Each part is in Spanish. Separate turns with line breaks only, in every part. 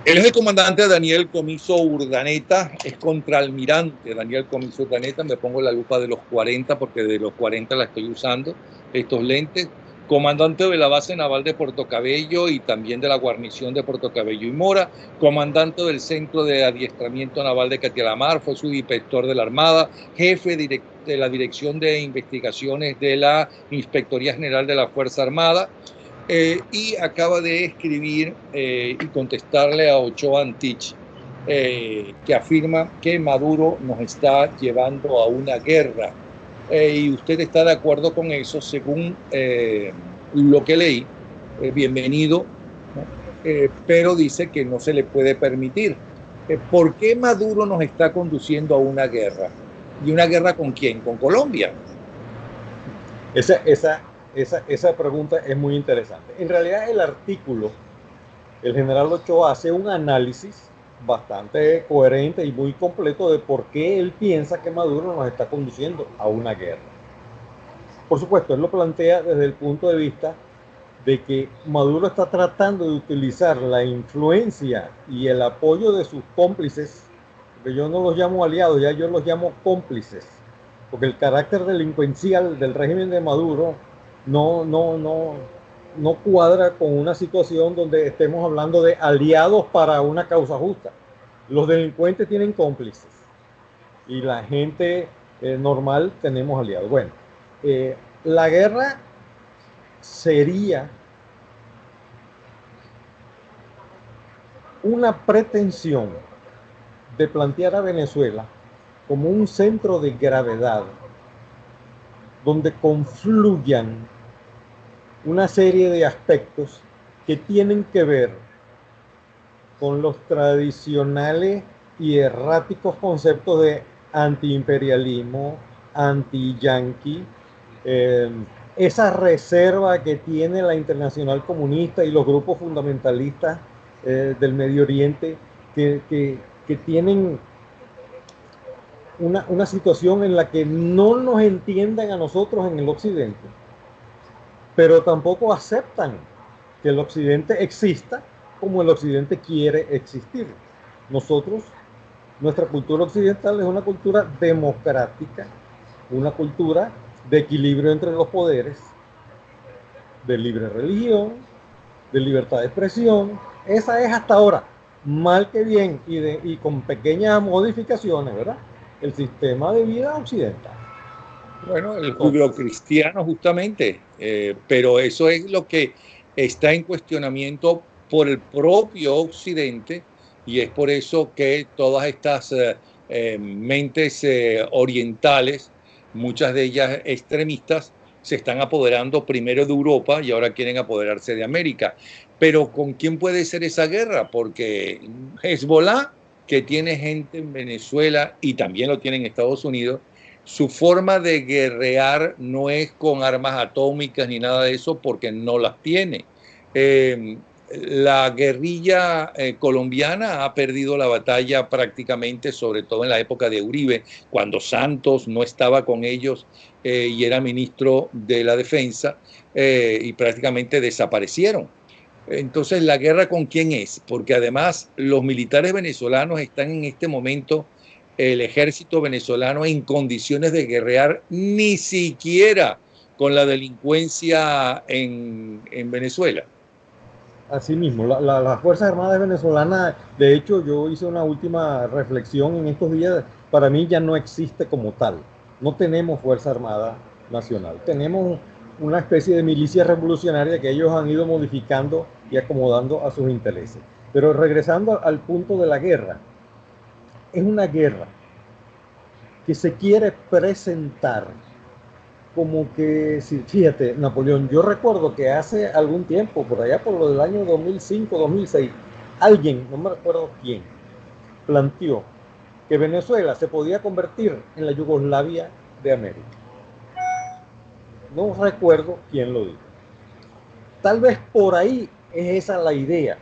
Él es el comandante Daniel Comiso Urdaneta, es contraalmirante Daniel Comiso Urdaneta. Me pongo la lupa de los 40 porque de los 40 la estoy usando, estos lentes. Comandante de la base naval de Puerto Cabello y también de la guarnición de Puerto Cabello y Mora. Comandante del Centro de Adiestramiento Naval de Catialamar, fue subinspector de la Armada, jefe de la Dirección de Investigaciones de la Inspectoría General de la Fuerza Armada. Y acaba de escribir y contestarle a Ochoa Antich, que afirma que Maduro nos está llevando a una guerra. Y usted está de acuerdo con eso, según lo que leí. Bienvenido, ¿no? Pero dice que no se le puede permitir. ¿Por qué Maduro nos está conduciendo a una guerra? ¿Y una guerra con quién? ¿Con Colombia?
Esa pregunta es muy interesante. En realidad el artículo, el general Ochoa hace un análisis bastante coherente y muy completo de por qué él piensa que Maduro nos está conduciendo a una guerra. Por supuesto, él lo plantea desde el punto de vista de que Maduro está tratando de utilizar la influencia y el apoyo de sus cómplices, que yo no los llamo aliados, ya yo los llamo cómplices, porque el carácter delincuencial del régimen de Maduro no cuadra con una situación donde estemos hablando de aliados para una causa justa. Los delincuentes tienen cómplices y la gente normal tenemos aliados. Bueno, la guerra sería una pretensión de plantear a Venezuela como un centro de gravedad donde confluyan una serie de aspectos que tienen que ver con los tradicionales y erráticos conceptos de antiimperialismo, anti-yanqui, esa reserva que tiene la Internacional Comunista y los grupos fundamentalistas del Medio Oriente que tienen una situación en la que no nos entienden a nosotros en el Occidente, pero tampoco aceptan que el Occidente exista como el Occidente quiere existir. Nuestra cultura occidental es una cultura democrática, una cultura de equilibrio entre los poderes, de libre religión, de libertad de expresión. Esa es hasta ahora, mal que bien y con pequeñas modificaciones, ¿verdad? El sistema de vida occidental.
Bueno, el judeocristiano justamente, pero eso es lo que está en cuestionamiento por el propio Occidente y es por eso que todas estas mentes orientales, muchas de ellas extremistas, se están apoderando primero de Europa y ahora quieren apoderarse de América. Pero ¿con quién puede ser esa guerra? Porque Hezbollah, que tiene gente en Venezuela y también lo tiene en Estados Unidos, su forma de guerrear no es con armas atómicas ni nada de eso porque no las tiene. La guerrilla colombiana ha perdido la batalla prácticamente, sobre todo en la época de Uribe, cuando Santos no estaba con ellos y era ministro de la Defensa y prácticamente desaparecieron. Entonces, ¿la guerra con quién es? Porque además los militares venezolanos están en este momento, el ejército venezolano en condiciones de guerrear ni siquiera con la delincuencia en Venezuela.
Así mismo, las Fuerzas Armadas venezolanas, de hecho yo hice una última reflexión en estos días, para mí ya no existe como tal, no tenemos Fuerza Armada Nacional, tenemos una especie de milicia revolucionaria que ellos han ido modificando y acomodando a sus intereses. Pero regresando al punto de la guerra, es una guerra que se quiere presentar como que, fíjate, Napoleón, yo recuerdo que hace algún tiempo, por allá por lo del año 2005, 2006, alguien, no me recuerdo quién, planteó que Venezuela se podía convertir en la Yugoslavia de América. No recuerdo quién lo dijo. Tal vez por ahí es esa la idea.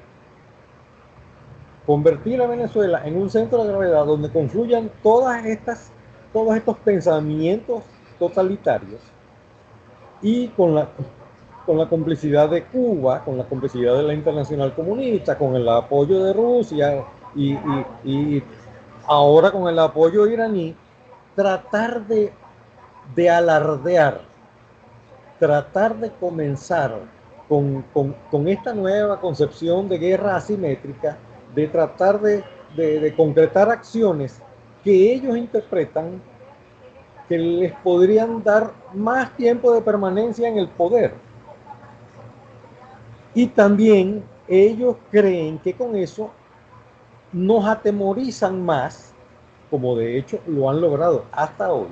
Convertir a Venezuela en un centro de gravedad donde confluyan todos estos pensamientos totalitarios y con con la complicidad de Cuba, con la complicidad de la Internacional Comunista, con el apoyo de Rusia y ahora con el apoyo iraní, tratar de alardear, tratar de comenzar con esta nueva concepción de guerra asimétrica, de tratar de concretar acciones que ellos interpretan que les podrían dar más tiempo de permanencia en el poder. Y también ellos creen que con eso nos atemorizan más, como de hecho lo han logrado hasta hoy.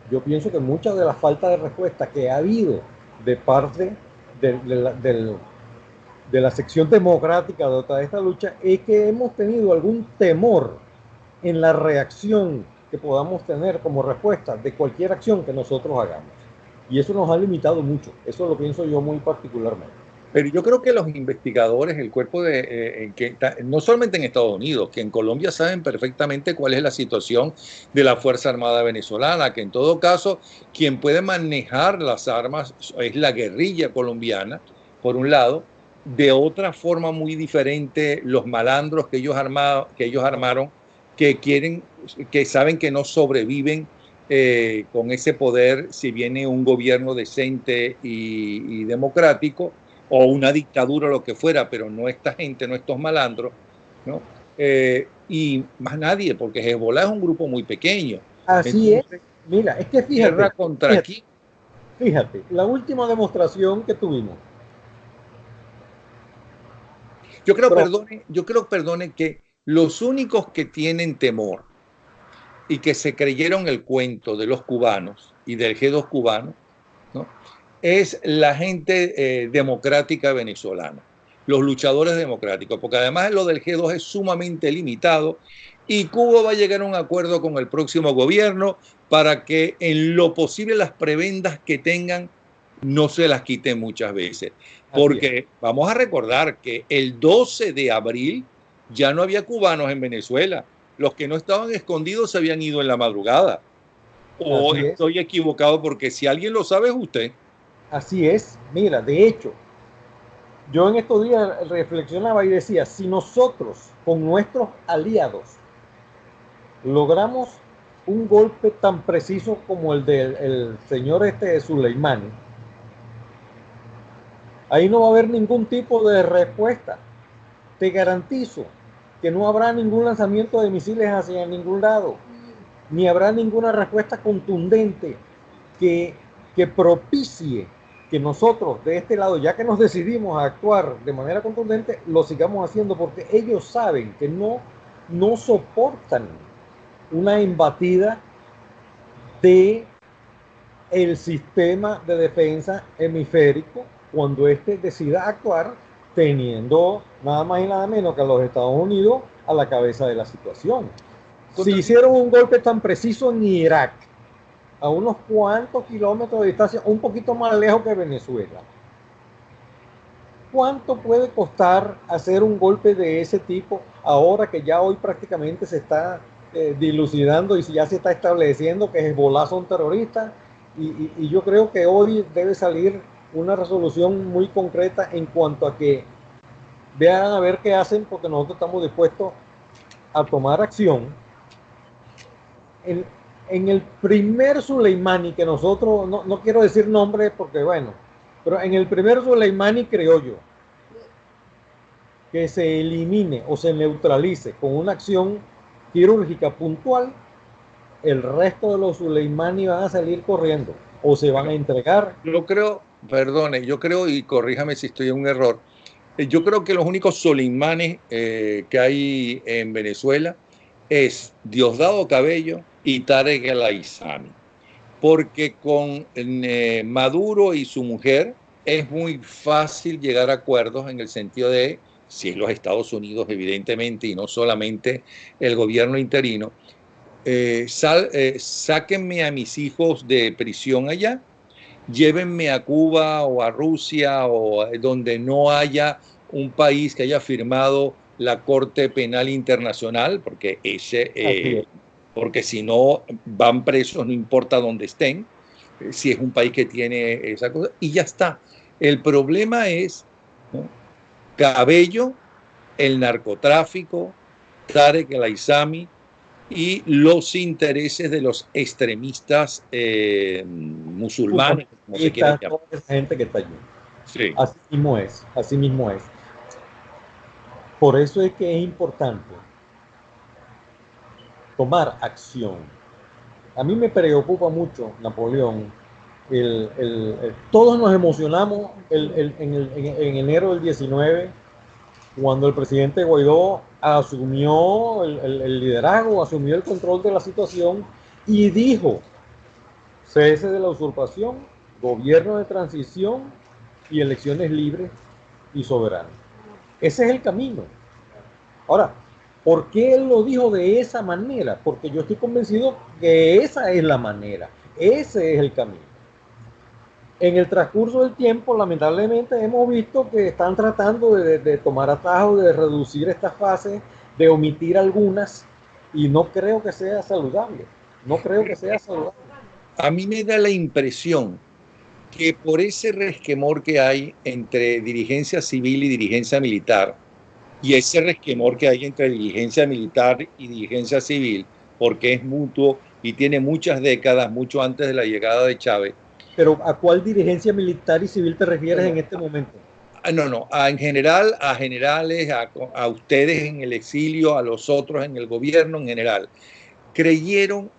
Yo pienso que mucha de la falta de respuesta que ha habido de parte de la sección democrática de toda esta lucha es que hemos tenido algún temor en la reacción que podamos tener como respuesta de cualquier acción que nosotros hagamos. Y eso nos ha limitado mucho. Eso lo pienso yo muy particularmente.
Pero yo creo que los investigadores, el cuerpo no solamente en Estados Unidos, que en Colombia saben perfectamente cuál es la situación de la Fuerza Armada venezolana, que en todo caso quien puede manejar las armas es la guerrilla colombiana, por un lado, de otra forma muy diferente los malandros que ellos armaron, que saben que no sobreviven con ese poder si viene un gobierno decente y democrático, o una dictadura o lo que fuera, pero no esta gente, no estos malandros, ¿no? Y más nadie, porque Hezbollah es un grupo muy pequeño.
Así entonces, es. Mira, es que
fíjate, contra
fíjate, la última demostración que tuvimos.
Yo creo, perdone, que los únicos que tienen temor y que se creyeron el cuento de los cubanos y del G2 cubano, ¿no?, es la gente democrática venezolana, los luchadores democráticos, porque además lo del G2 es sumamente limitado y Cuba va a llegar a un acuerdo con el próximo gobierno para que en lo posible las prebendas que tengan no se las quiten muchas veces. Porque vamos a recordar que el 12 de abril ya no había cubanos en Venezuela. Los que no estaban escondidos se habían ido en la madrugada. ¿O estoy equivocado? Porque si alguien lo sabe es usted.
Así es. Mira, de hecho, yo en estos días reflexionaba y decía, si nosotros con nuestros aliados logramos un golpe tan preciso como el del señor Soleimani, ahí no va a haber ningún tipo de respuesta. Te garantizo que no habrá ningún lanzamiento de misiles hacia ningún lado, ni habrá ninguna respuesta contundente que propicie que nosotros de este lado, ya que nos decidimos a actuar de manera contundente, lo sigamos haciendo, porque ellos saben que no soportan una embatida de el sistema de defensa hemisférico cuando éste decida actuar, teniendo nada más y nada menos que a los Estados Unidos a la cabeza de la situación. Si hicieron un golpe tan preciso en Irak, a unos cuantos kilómetros de distancia, un poquito más lejos que Venezuela, ¿cuánto puede costar hacer un golpe de ese tipo ahora que ya hoy prácticamente se está dilucidando y ya se está estableciendo que Hezbollah son terroristas? Y yo creo que hoy debe salir una resolución muy concreta en cuanto a que vean a ver qué hacen, porque nosotros estamos dispuestos a tomar acción. En el primer Soleimani que nosotros, no quiero decir nombre porque bueno, pero en el primer Soleimani creo yo que se elimine o se neutralice con una acción quirúrgica puntual, el resto de los Soleimani van a salir corriendo o se van a entregar.
Yo creo, perdone, yo creo, y corríjame si estoy en un error, yo creo que los únicos Soleimanes que hay en Venezuela es Diosdado Cabello y Tarek El Aissami, porque con Maduro y su mujer es muy fácil llegar a acuerdos en el sentido de, si es los Estados Unidos evidentemente y no solamente el gobierno interino, sáquenme a mis hijos de prisión allá, llévenme a Cuba o a Rusia o donde no haya un país que haya firmado la Corte Penal Internacional, porque porque si no van presos, no importa dónde estén, si es un país que tiene esa cosa, y ya está. El problema es, ¿no?, Cabello, el narcotráfico, Tarek El Aissami y los intereses de los extremistas musulmanes, como se quiera llamar.
Toda esa gente que está allí.
Sí.
Así mismo es, así mismo es. Por eso es que es importante tomar acción. A mí me preocupa mucho, Napoleón, todos nos emocionamos en enero del 19, cuando el presidente Guaidó asumió el liderazgo, asumió el control de la situación y dijo: cese de la usurpación, gobierno de transición y elecciones libres y soberanas. Ese es el camino. Ahora, ¿por qué él lo dijo de esa manera? Porque yo estoy convencido que esa es la manera, ese es el camino. En el transcurso del tiempo, lamentablemente, hemos visto que están tratando de tomar atajos, de reducir estas fases, de omitir algunas, y no creo que sea saludable. No creo que sea saludable.
A mí me da la impresión que por ese resquemor que hay entre dirigencia civil y dirigencia militar, y ese resquemor que hay entre dirigencia militar y dirigencia civil, porque es mutuo y tiene muchas décadas, mucho antes de la llegada de Chávez.
Pero ¿a cuál dirigencia militar y civil te refieres en este momento?
No, en general, a generales, a ustedes en el exilio, a los otros en el gobierno en general.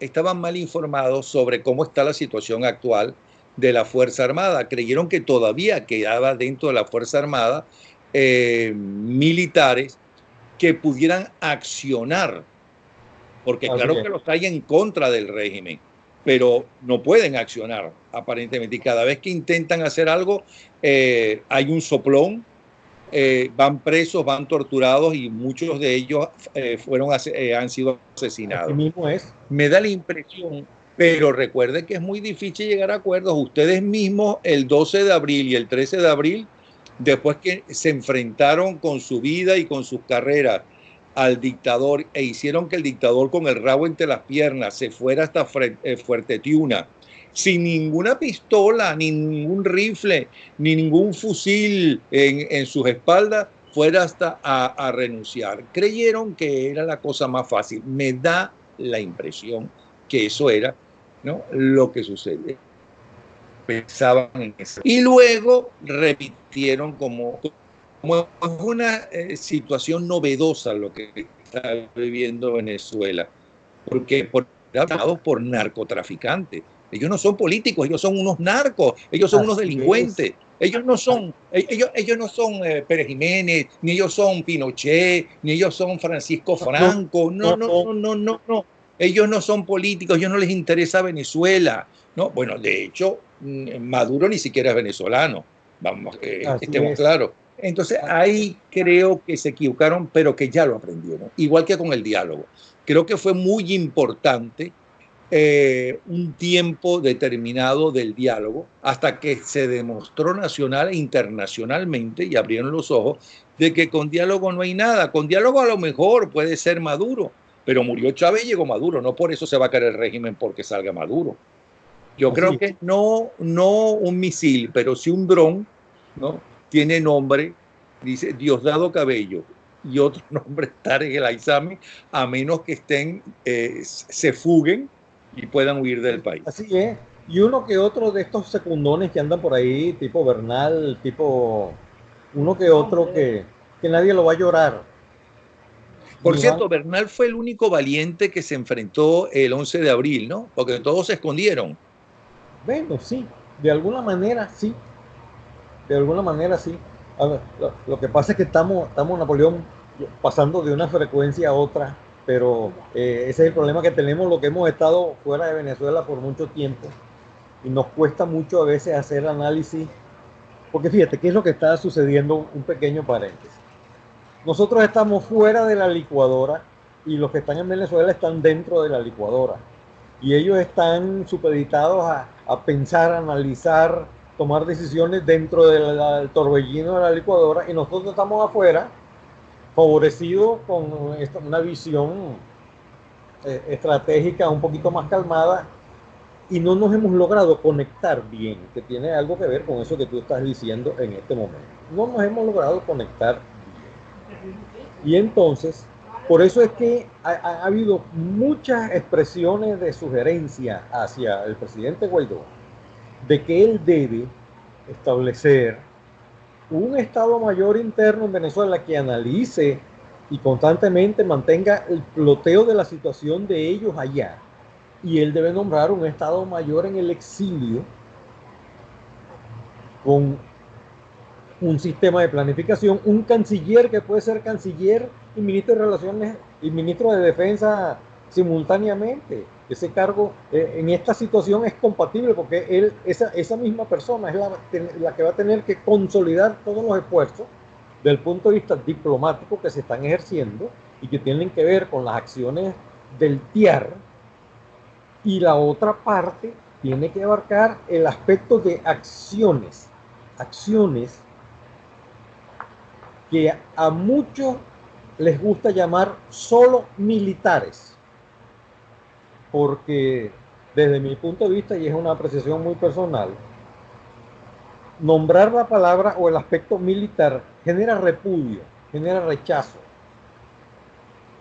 Estaban mal informados sobre cómo está la situación actual de la Fuerza Armada. Creyeron que todavía quedaba dentro de la Fuerza Armada militares que pudieran accionar, porque claro que los hay en contra del régimen, pero no pueden accionar aparentemente, y cada vez que intentan hacer algo hay un soplón, van presos, van torturados y muchos de ellos han sido asesinados.
Así mismo es.
Me da la impresión, pero recuerden que es muy difícil llegar a acuerdos. Ustedes mismos el 12 de abril y el 13 de abril, después que se enfrentaron con su vida y con sus carreras al dictador e hicieron que el dictador con el rabo entre las piernas se fuera hasta Fuerte Tiuna, sin ninguna pistola, ni ningún rifle, ni ningún fusil en sus espaldas, fuera hasta a renunciar. Creyeron que era la cosa más fácil. Me da la impresión que eso era, ¿no?, lo que sucede. Pensaban en eso. Y luego repitieron como una situación novedosa lo que está viviendo Venezuela, porque por narcotraficantes. Ellos no son políticos, ellos son unos narcos, ellos son unos delincuentes. Ellos no son Pérez Jiménez, ni ellos son Pinochet, ni ellos son Francisco Franco. No. Ellos no son políticos, ellos no les interesa Venezuela. No, bueno, de hecho, Maduro ni siquiera es venezolano. Vamos, estemos claros. Entonces ahí creo que se equivocaron, pero que ya lo aprendieron. Igual que con el diálogo. Creo que fue muy importante un tiempo determinado del diálogo hasta que se demostró nacional e internacionalmente, y abrieron los ojos, de que con diálogo no hay nada. Con diálogo a lo mejor puede ser Maduro, pero murió Chávez y llegó Maduro. No por eso se va a caer el régimen porque salga Maduro. Yo creo que no un misil, pero sí un dron, ¿no?, tiene nombre, dice Diosdado Cabello, y otro nombre, Tarek El Aissami, a menos que se fuguen y puedan huir del país.
Así es. Y uno que otro de estos secundones que andan por ahí, tipo Bernal, tipo uno que otro que nadie lo va a llorar.
Por cierto, Bernal fue el único valiente que se enfrentó el 11 de abril, ¿no? Porque todos se escondieron.
Bueno, sí, de alguna manera sí. De alguna manera sí. A ver, lo que pasa es que estamos, Napoleón, pasando de una frecuencia a otra, pero ese es el problema que tenemos, lo que hemos estado fuera de Venezuela por mucho tiempo y nos cuesta mucho a veces hacer análisis, porque fíjate, ¿qué es lo que está sucediendo? Un pequeño paréntesis. Nosotros estamos fuera de la licuadora y los que están en Venezuela están dentro de la licuadora y ellos están supeditados a pensar, analizar, tomar decisiones dentro del torbellino de la licuadora, y nosotros estamos afuera favorecidos con una visión estratégica un poquito más calmada, y no nos hemos logrado conectar bien, que tiene algo que ver con eso que tú estás diciendo en este momento. No nos hemos logrado conectar bien. Y entonces, por eso es que ha habido muchas expresiones de sugerencia hacia el presidente Guaidó de que él debe establecer un Estado Mayor interno en Venezuela que analice y constantemente mantenga el ploteo de la situación de ellos allá. Y él debe nombrar un Estado Mayor en el exilio con un sistema de planificación, un canciller que puede ser canciller y ministro de Relaciones y ministro de Defensa simultáneamente. Ese cargo en esta situación es compatible porque él, esa misma persona es la que va a tener que consolidar todos los esfuerzos del punto de vista diplomático que se están ejerciendo y que tienen que ver con las acciones del TIAR, y la otra parte tiene que abarcar el aspecto de acciones que a muchos les gusta llamar solo militares, porque desde mi punto de vista, y es una apreciación muy personal, nombrar la palabra o el aspecto militar genera repudio, genera rechazo.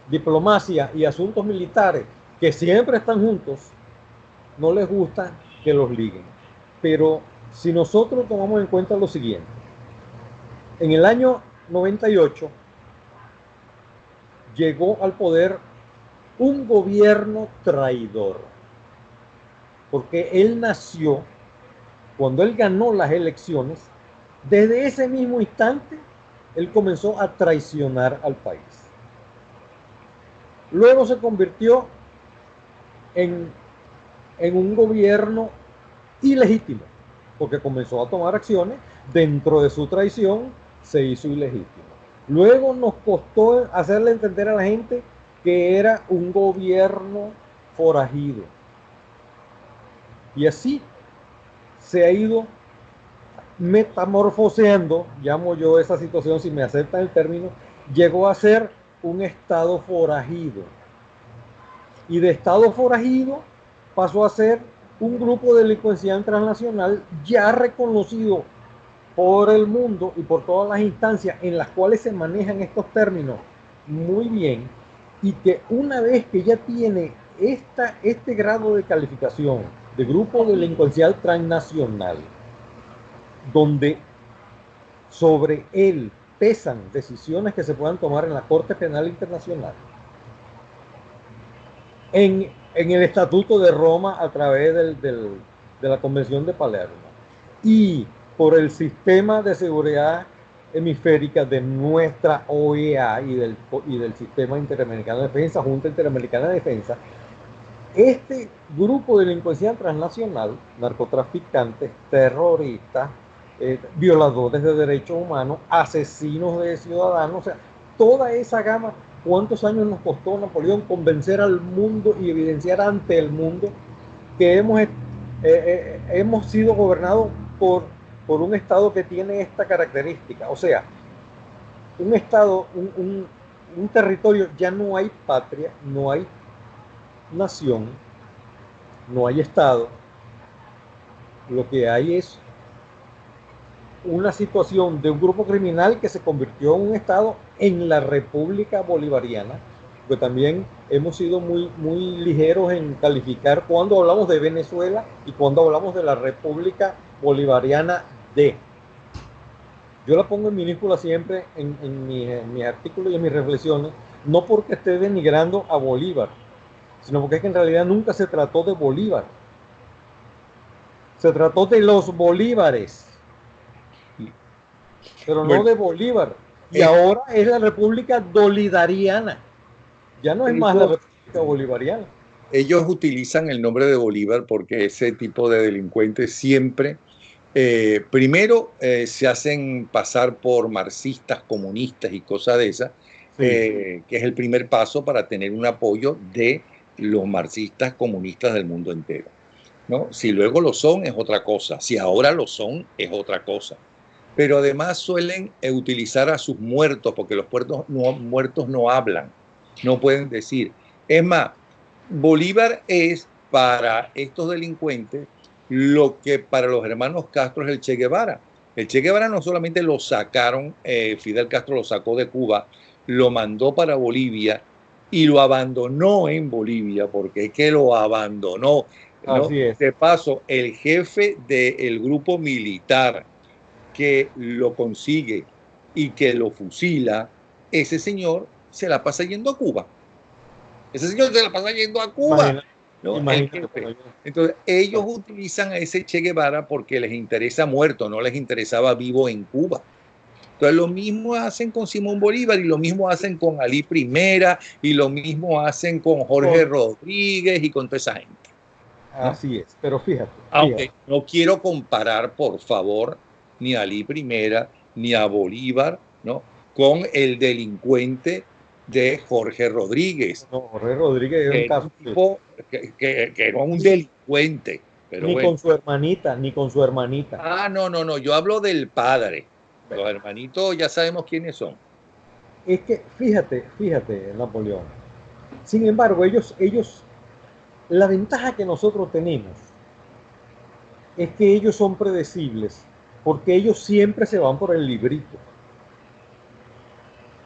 Diplomacia y asuntos militares, que siempre están juntos, no les gusta que los liguen. Pero si nosotros tomamos en cuenta lo siguiente, en el año 98 llegó al poder un gobierno traidor, porque él nació, cuando él ganó las elecciones, desde ese mismo instante, él comenzó a traicionar al país. Luego se convirtió en un gobierno ilegítimo, porque comenzó a tomar acciones, dentro de su traición se hizo ilegítimo. Luego nos costó hacerle entender a la gente que era un gobierno forajido. Y así se ha ido metamorfoseando, llamo yo esa situación, si me aceptan el término, llegó a ser un estado forajido. Y de estado forajido pasó a ser un grupo delincuencial transnacional ya reconocido por el mundo y por todas las instancias en las cuales se manejan estos términos muy bien, y que una vez que ya tiene este grado de calificación de grupo delincuencial transnacional, donde sobre él pesan decisiones que se puedan tomar en la Corte Penal Internacional, en el Estatuto de Roma a través de la Convención de Palermo, y por el sistema de seguridad hemisférica de nuestra OEA y del Sistema Interamericano de Defensa, Junta Interamericana de Defensa, este grupo delincuencial transnacional, narcotraficantes, terroristas, violadores de derechos humanos, asesinos de ciudadanos, o sea, toda esa gama. ¿Cuántos años nos costó, Napoleón, convencer al mundo y evidenciar ante el mundo que hemos sido gobernados por un Estado que tiene esta característica? O sea, un Estado, un territorio, ya no hay patria, no hay nación, no hay Estado. Lo que hay es una situación de un grupo criminal que se convirtió en un Estado en la República Bolivariana, porque también hemos sido muy ligeros en calificar cuando hablamos de Venezuela y cuando hablamos de la República Bolivariana de. Yo la pongo en minúscula siempre en mis artículos y en mis reflexiones, no porque esté denigrando a Bolívar, sino porque es que en realidad nunca se trató de Bolívar. Se trató de los bolívares, pero bueno, no de Bolívar. Y ahora es la República Bolivariana. Ya no es más la República Bolivariana.
Ellos utilizan el nombre de Bolívar porque ese tipo de delincuentes siempre, primero, se hacen pasar por marxistas, comunistas y cosas de esas, sí, que es el primer paso para tener un apoyo de los marxistas comunistas del mundo entero, ¿no? Si luego lo son, es otra cosa. Si ahora lo son, es otra cosa. Pero además suelen utilizar a sus muertos, porque los muertos no hablan, no pueden decir. Es más, Bolívar es, para estos delincuentes lo que para los hermanos Castro es el Che Guevara. El Che Guevara no solamente lo sacaron, Fidel Castro lo sacó de Cuba, lo mandó para Bolivia y lo abandonó en Bolivia, porque es que lo abandonó, ¿no?
Así es.
De paso, el jefe del grupo militar que lo consigue y que lo fusila, ese señor se la pasa yendo a Cuba. Ese señor se la pasa yendo a Cuba, ¿no? El jefe. Entonces, ellos utilizan a ese Che Guevara porque les interesa muerto, no les interesaba vivo en Cuba. Entonces, lo mismo hacen con Simón Bolívar y lo mismo hacen con Ali Primera y lo mismo hacen con Jorge Rodríguez y con toda esa gente, ¿no?
Así es, pero fíjate.
Aunque no quiero comparar, por favor, ni a Ali Primera ni a Bolívar, ¿no? Con el delincuente de Jorge Rodríguez.
No, Jorge Rodríguez es un caso.
Tipo que era un delincuente. Pero
ni
bueno.
con su hermanita, ni con su hermanita.
Ah, no, yo hablo del padre. Los hermanitos ya sabemos quiénes son.
Es que, fíjate, Napoleón. Sin embargo, ellos, la ventaja que nosotros tenemos es que ellos son predecibles, porque ellos siempre se van por el librito.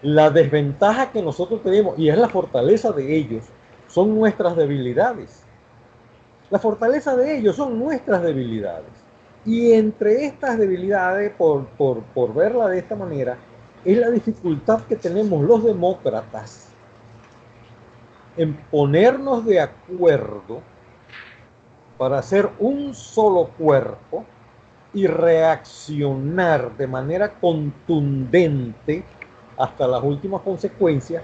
La desventaja que nosotros tenemos, y es la fortaleza de ellos, son nuestras debilidades. La fortaleza de ellos son nuestras debilidades. Y entre estas debilidades, por verla de esta manera, es la dificultad que tenemos los demócratas en ponernos de acuerdo para hacer un solo cuerpo y reaccionar de manera contundente hasta las últimas consecuencias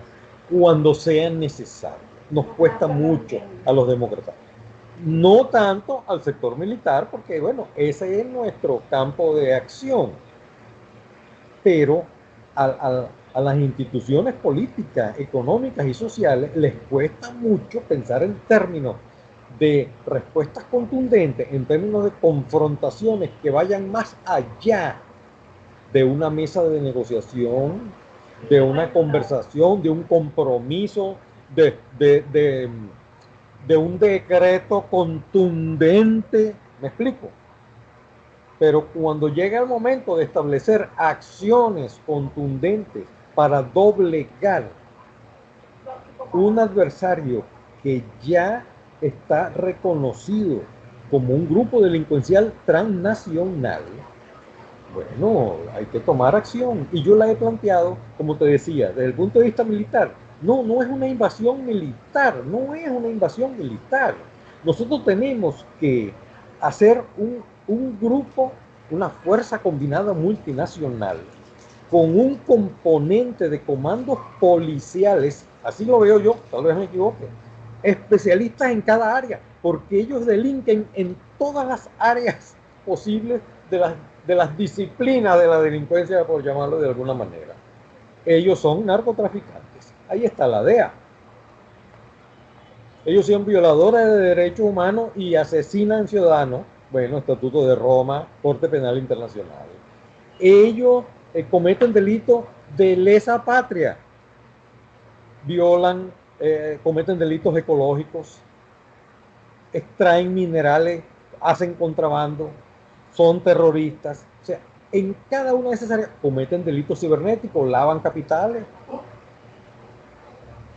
cuando sea necesario. Nos cuesta mucho a los demócratas. No tanto al sector militar, porque bueno, ese es nuestro campo de acción, pero a las instituciones políticas, económicas y sociales les cuesta mucho pensar en términos de respuestas contundentes, en términos de confrontaciones que vayan más allá de una mesa de negociación, de una conversación, de un compromiso, de un decreto contundente. ¿Me explico? Pero cuando llega el momento de establecer acciones contundentes para doblegar un adversario que ya está reconocido como un grupo delincuencial transnacional, bueno, hay que tomar acción. Y yo la he planteado, como te decía, desde el punto de vista militar. No es una invasión militar, no es una invasión militar. Nosotros tenemos que hacer un grupo, una fuerza combinada multinacional, con un componente de comandos policiales, así lo veo yo, tal vez me equivoque, especialistas en cada área, porque ellos delinquen en todas las áreas posibles de las disciplinas de la delincuencia, por llamarlo de alguna manera. Ellos son narcotraficantes. Ahí está la DEA. Ellos son violadores de derechos humanos y asesinan ciudadanos. Bueno, Estatuto de Roma, Corte Penal Internacional. Ellos cometen delitos de lesa patria. Violan, cometen delitos ecológicos, extraen minerales, hacen contrabando, son terroristas. O sea, en cada una de esas áreas cometen delitos cibernéticos, lavan capitales,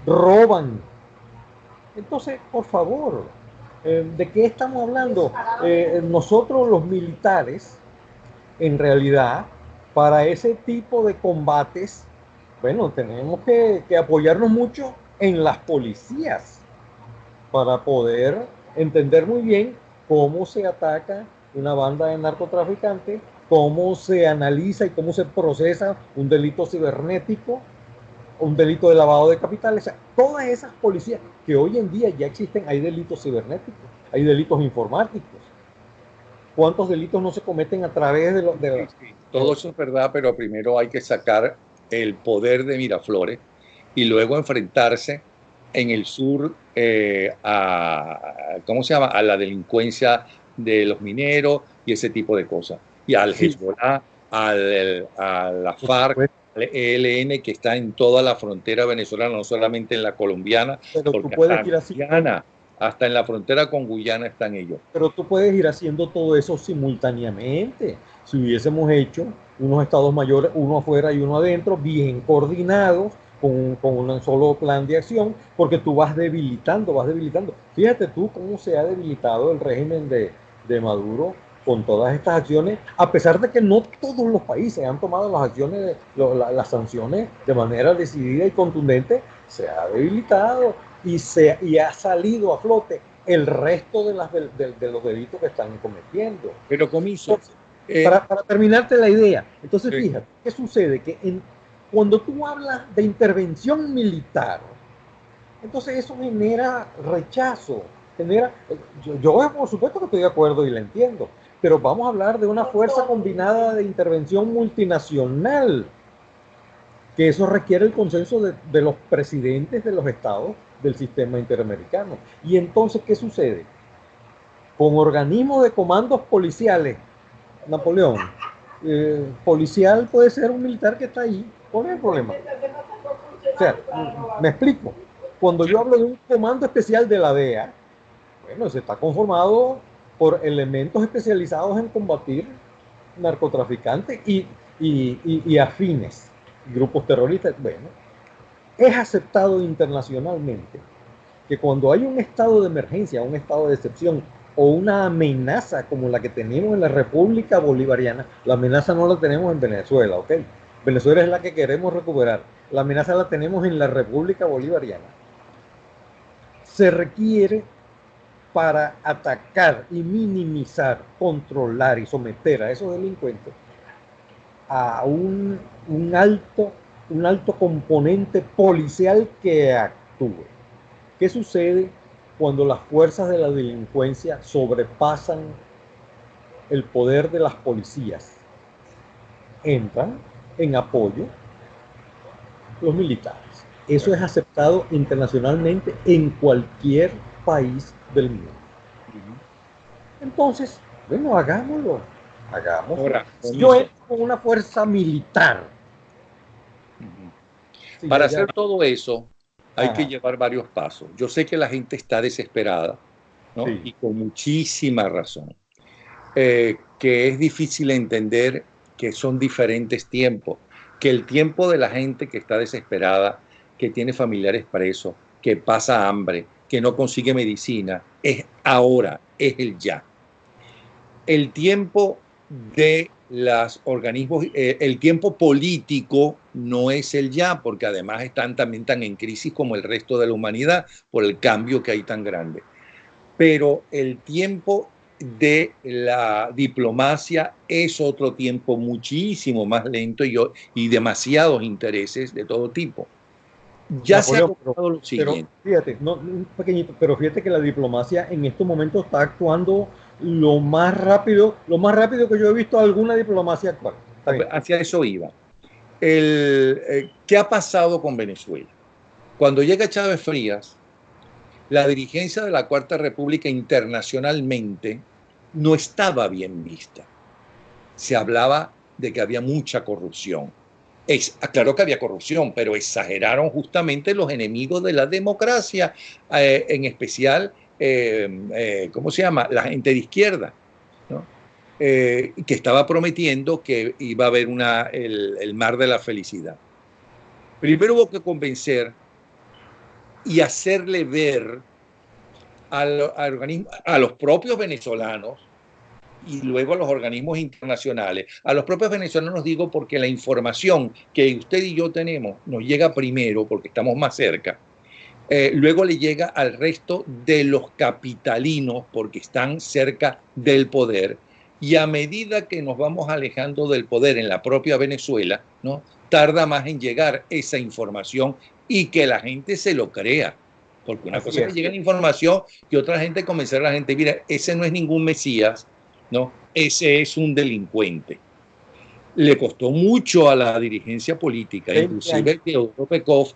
roban. Entonces, por favor, ¿de qué estamos hablando? Nosotros los militares, en realidad, para ese tipo de combates, bueno, tenemos que apoyarnos mucho en las policías para poder entender muy bien cómo se ataca una banda de narcotraficantes, cómo se analiza y cómo se procesa un delito cibernético, un delito de lavado de capitales. O sea, todas esas policías que hoy en día ya existen, hay delitos cibernéticos, hay delitos informáticos. ¿Cuántos delitos no se cometen a través de los...
Sí. Todo eso es verdad, pero primero hay que sacar el poder de Miraflores y luego enfrentarse en el sur ¿cómo se llama? A la delincuencia de los mineros y ese tipo de cosas. Y al Hezbollah, a la FARC, al ELN, que está en toda la frontera venezolana, no solamente en la colombiana,
pero
porque
tú puedes ir así.
hasta en la frontera con Guyana están ellos.
Pero tú puedes ir haciendo todo eso simultáneamente. Si hubiésemos hecho unos estados mayores, uno afuera y uno adentro, bien coordinados, con un solo plan de acción, porque tú vas debilitando, vas debilitando. Fíjate tú cómo se ha debilitado el régimen de Maduro con todas estas acciones, a pesar de que no todos los países han tomado las acciones, las sanciones de manera decidida y contundente, se ha debilitado y ha salido a flote el resto de los delitos que están cometiendo.
Pero Comiso,
para terminarte la idea, entonces fíjate, ¿qué sucede? Que cuando tú hablas de intervención militar, entonces eso genera rechazo, yo por supuesto que estoy de acuerdo y la entiendo, pero vamos a hablar de una fuerza combinada de intervención multinacional, que eso requiere el consenso de los presidentes de los estados del sistema interamericano. Y entonces, ¿qué sucede? Con organismos de comandos policiales, Napoleón, policial puede ser un militar que está ahí, ¿cuál es el problema? O sea, me explico. Cuando yo hablo de un comando especial de la DEA, bueno, se está conformado por elementos especializados en combatir narcotraficantes y afines, grupos terroristas. Bueno, es aceptado internacionalmente que cuando hay un estado de emergencia, un estado de excepción o una amenaza como la que tenemos en la República Bolivariana, la amenaza no la tenemos en Venezuela, ¿ok? Venezuela es la que queremos recuperar. La amenaza la tenemos en la República Bolivariana. Se requiere para atacar y minimizar, controlar y someter a esos delincuentes a un alto componente policial que actúe. ¿Qué sucede cuando las fuerzas de la delincuencia sobrepasan el poder de las policías? Entran en apoyo los militares. Eso es aceptado internacionalmente en cualquier país del mundo. Entonces, bueno, hagámoslo.
Ahora,
yo entro con una fuerza militar.
Para hacer todo eso, hay que llevar varios pasos. Yo sé que la gente está desesperada, ¿no? Sí. Y con muchísima razón. Que es difícil entender que son diferentes tiempos, que el tiempo de la gente que está desesperada, que tiene familiares presos, que pasa hambre, que no consigue medicina, es ahora, es el ya. El tiempo de los organismos, el tiempo político no es el ya, porque además están también tan en crisis como el resto de la humanidad por el cambio que hay tan grande. Pero el tiempo de la diplomacia es otro tiempo muchísimo más lento y demasiados intereses de todo tipo. Ya se ha logrado lo siguiente.
Pero fíjate, un pequeñito, pero fíjate que la diplomacia en estos momentos está actuando lo más rápido que yo he visto alguna diplomacia actual.
Hacia eso iba. ¿Qué ha pasado con Venezuela? Cuando llega Chávez Frías, la dirigencia de la Cuarta República internacionalmente no estaba bien vista. Se hablaba de que había mucha corrupción. Aclaró que había corrupción, pero exageraron justamente los enemigos de la democracia, en especial, ¿cómo se llama? La gente de izquierda, ¿no? Que estaba prometiendo que iba a haber el mar de la felicidad. Primero hubo que convencer y hacerle ver a los propios venezolanos y luego a los organismos internacionales. A los propios venezolanos digo porque la información que usted y yo tenemos nos llega primero porque estamos más cerca. Luego le llega al resto de los capitalinos porque están cerca del poder. Y a medida que nos vamos alejando del poder en la propia Venezuela, ¿no? Tarda más en llegar esa información y que la gente se lo crea. Porque una cosa es que llegue la información y otra gente convencer a la gente, mira, ese no es ningún Mesías, ¿no? Ese es un delincuente. Le costó mucho a la dirigencia política, inclusive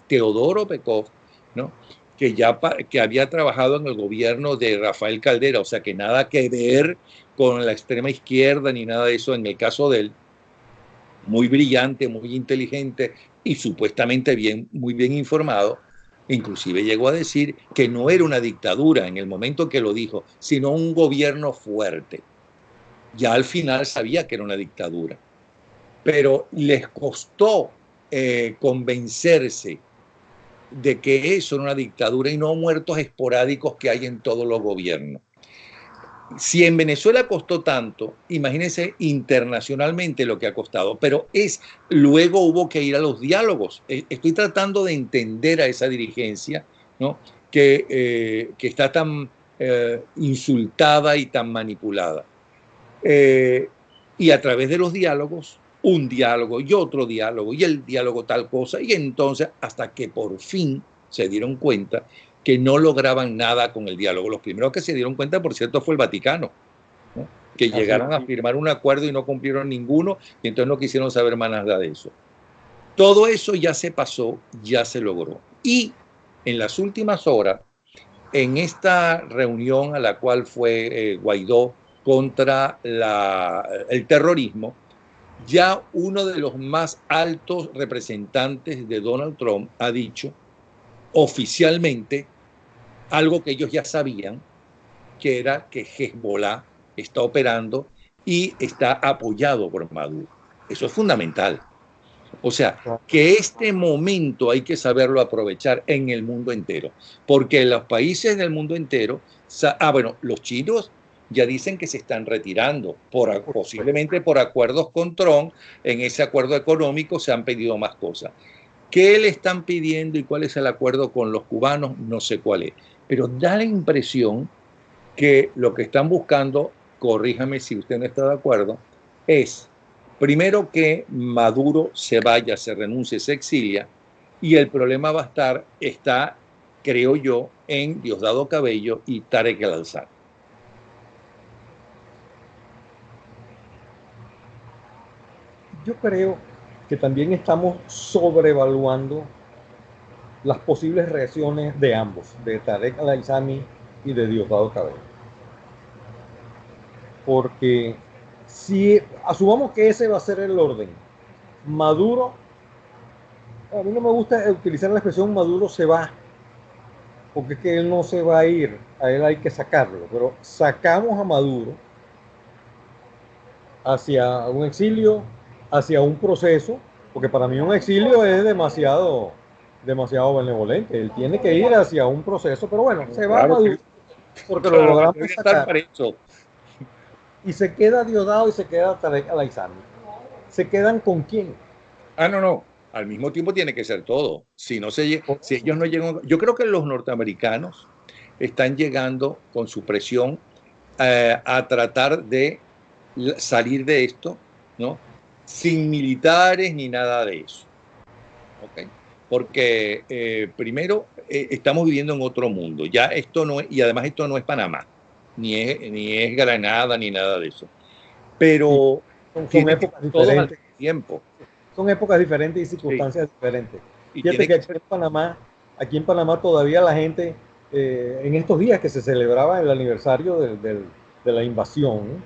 Teodoro Pekov, ¿no? que había trabajado en el gobierno de Rafael Caldera, o sea que nada que ver con la extrema izquierda ni nada de eso en el caso de él. Muy brillante, muy inteligente y supuestamente muy bien informado. Inclusive llegó a decir que no era una dictadura en el momento que lo dijo, sino un gobierno fuerte. Ya al final sabía que era una dictadura, pero les costó convencerse de que eso era una dictadura y no muertos esporádicos que hay en todos los gobiernos. Si en Venezuela costó tanto, imagínense internacionalmente lo que ha costado, pero luego hubo que ir a los diálogos. Estoy tratando de entender a esa dirigencia, ¿no? que está tan insultada y tan manipulada. Y a través de los diálogos, un diálogo y otro diálogo y el diálogo tal cosa, y entonces hasta que por fin se dieron cuenta que no lograban nada con el diálogo. Los primeros que se dieron cuenta, por cierto, fue el Vaticano, ¿no? Que llegaron a firmar un acuerdo y no cumplieron ninguno, y entonces no quisieron saber más nada de eso. Todo eso ya se pasó, ya se logró. Y en las últimas horas, en esta reunión a la cual fue Guaidó contra el terrorismo, ya uno de los más altos representantes de Donald Trump ha dicho oficialmente algo que ellos ya sabían, que era que Hezbollah está operando y está apoyado por Maduro. Eso es fundamental. O sea, que este momento hay que saberlo aprovechar en el mundo entero, porque los países del mundo entero, bueno, los chinos ya dicen que se están retirando, posiblemente por acuerdos con Trump. En ese acuerdo económico se han pedido más cosas. ¿Qué le están pidiendo y cuál es el acuerdo con los cubanos? No sé cuál es, pero da la impresión que lo que están buscando, corríjame si usted no está de acuerdo, es primero que Maduro se vaya, se renuncie, se exilia, y el problema va a está, creo yo, en Diosdado Cabello y Tarek El-Alzar.
Yo creo que también estamos sobrevaluando las posibles reacciones de ambos, de Tarek El-Alzar y de Diosdado Cabello. Porque si asumamos que ese va a ser el orden, Maduro, a mí no me gusta utilizar la expresión Maduro se va, porque es que él no se va a ir, a él hay que sacarlo, pero sacamos a Maduro hacia un exilio, hacia un proceso, porque para mí un exilio es demasiado benevolente, él tiene que ir hacia un proceso, pero bueno, se va a Maduro, porque lo logramos sacar. Y se queda Diosdado y se queda Tarek El-Alzar. ¿Se quedan con quién?
No. Al mismo tiempo tiene que ser todo. Si ellos no llegan, yo creo que los norteamericanos están llegando con su presión a tratar de salir de esto, ¿no? Sin militares ni nada de eso. ¿Okay? Porque primero estamos viviendo en otro mundo. Ya esto no es, y además esto no es Panamá, ni es Granada, ni nada de eso. Pero
son épocas diferentes.
Tiempo.
Son épocas diferentes y circunstancias diferentes. Fíjate que aquí en Panamá todavía la gente, en estos días que se celebraba el aniversario de la invasión,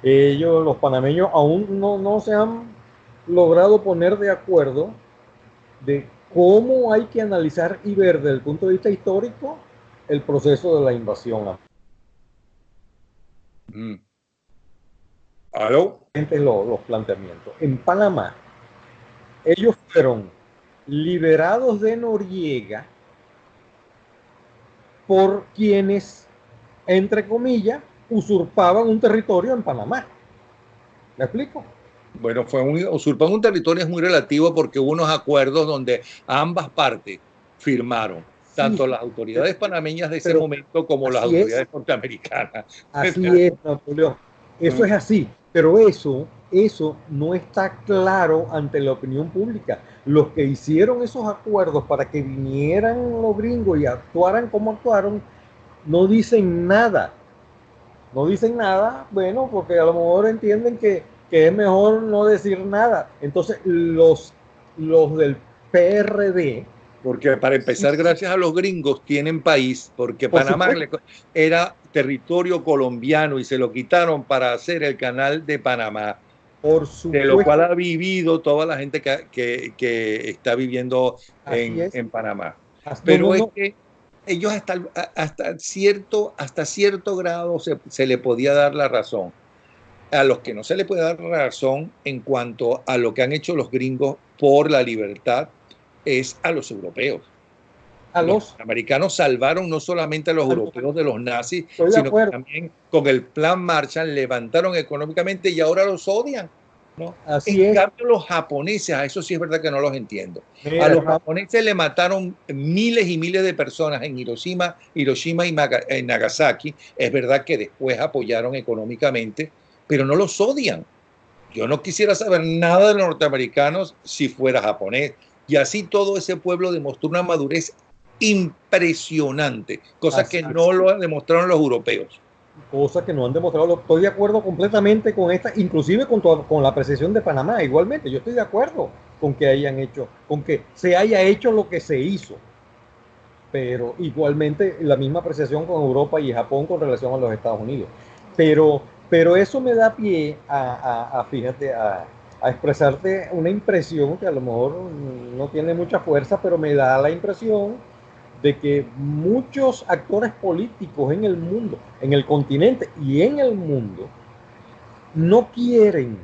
los panameños aún no se han logrado poner de acuerdo de cómo hay que analizar y ver desde el punto de vista histórico el proceso de la invasión.
¿Aló?
Los planteamientos. En Panamá, ellos fueron liberados de Noriega por quienes, entre comillas, usurpaban un territorio en Panamá. ¿Me explico?
Bueno, usurpar un territorio es muy relativo porque hubo unos acuerdos donde ambas partes firmaron, tanto las autoridades panameñas de ese momento como las autoridades norteamericanas.
Así es, Napoleón. Eso es así, pero eso no está claro ante la opinión pública. Los que hicieron esos acuerdos para que vinieran los gringos y actuaran como actuaron, no dicen nada. No dicen nada, bueno, porque a lo mejor entienden que es mejor no decir nada. Entonces, los del PRD...
Porque para empezar, gracias a los gringos tienen país, porque Panamá era territorio colombiano y se lo quitaron para hacer el canal de Panamá.
Por supuesto.
De lo cual ha vivido toda la gente que está viviendo en Panamá. Pero es que ellos hasta cierto grado se le podía dar la razón. A los que no se le puede dar la razón en cuanto a lo que han hecho los gringos por la libertad es a los europeos. Los americanos salvaron no solamente a los europeos de los nazis, sino que también con el plan Marshall levantaron económicamente y ahora los odian, ¿no? En cambio, los japoneses, a eso sí es verdad que no los entiendo. A los japoneses le mataron miles y miles de personas en Hiroshima y Nagasaki. Es verdad que después apoyaron económicamente, pero no los odian. Yo no quisiera saber nada de los norteamericanos si fuera japonés. Y así todo ese pueblo demostró una madurez impresionante, cosa que no lo demostraron los europeos.
Cosa que no han demostrado. Estoy de acuerdo completamente con esta, inclusive con la apreciación de Panamá. Igualmente, yo estoy de acuerdo con que se haya hecho lo que se hizo. Pero igualmente la misma apreciación con Europa y Japón con relación a los Estados Unidos. Pero eso me da pie fíjate, a expresarte una impresión que a lo mejor no tiene mucha fuerza, pero me da la impresión de que muchos actores políticos en el mundo, en el continente y en el mundo, no quieren,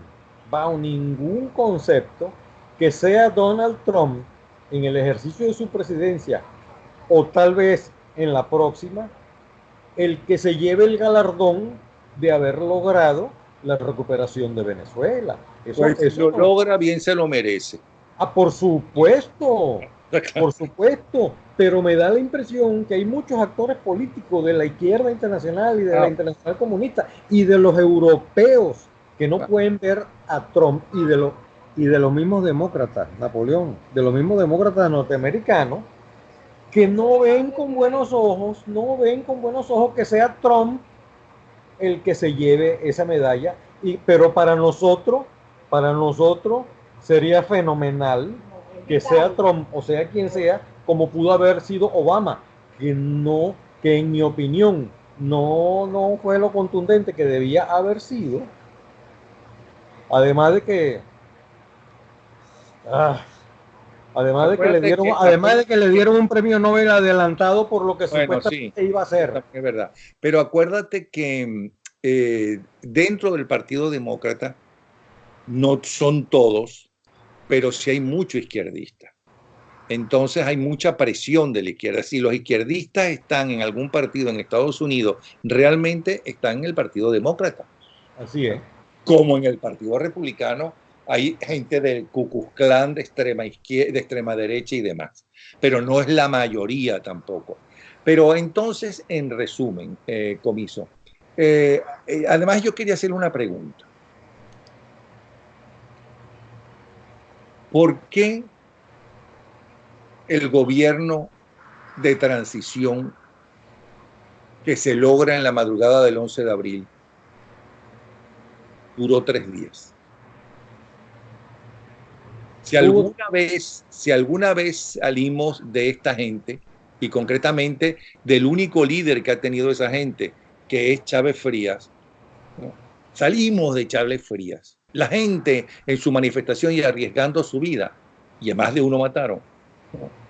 bajo ningún concepto, que sea Donald Trump en el ejercicio de su presidencia o tal vez en la próxima, el que se lleve el galardón de haber logrado la recuperación de Venezuela.
Eso lo logra, bien se lo merece.
Por supuesto, por supuesto, pero me da la impresión que hay muchos actores políticos de la izquierda internacional y de la internacional comunista y de los europeos que no pueden ver a Trump y de los mismos demócratas, Napoleón, de los mismos demócratas norteamericanos, que no ven con buenos ojos que sea Trump el que se lleve esa medalla, pero para nosotros sería fenomenal que sea Trump o sea quien sea, como pudo haber sido Obama, que en mi opinión no fue lo contundente que debía haber sido, además de que le dieron un premio Nobel adelantado por lo que supuestamente iba a hacer.
Es verdad. Pero acuérdate que dentro del Partido Demócrata no son todos, pero sí hay mucho izquierdista. Entonces hay mucha presión de la izquierda. Si los izquierdistas están en algún partido en Estados Unidos, realmente están en el Partido Demócrata.
Así es.
Como en el Partido Republicano hay gente del Ku Klux Klan de extrema izquierda, de extrema derecha y demás. Pero no es la mayoría tampoco. Pero entonces, en resumen, Comiso, además yo quería hacerle una pregunta. ¿Por qué el gobierno de transición que se logra en la madrugada del 11 de abril duró 3 días? Si alguna vez salimos de esta gente, y concretamente del único líder que ha tenido esa gente, que es Chávez Frías, ¿no? Salimos de Chávez Frías. La gente en su manifestación y arriesgando su vida, y a más de uno mataron,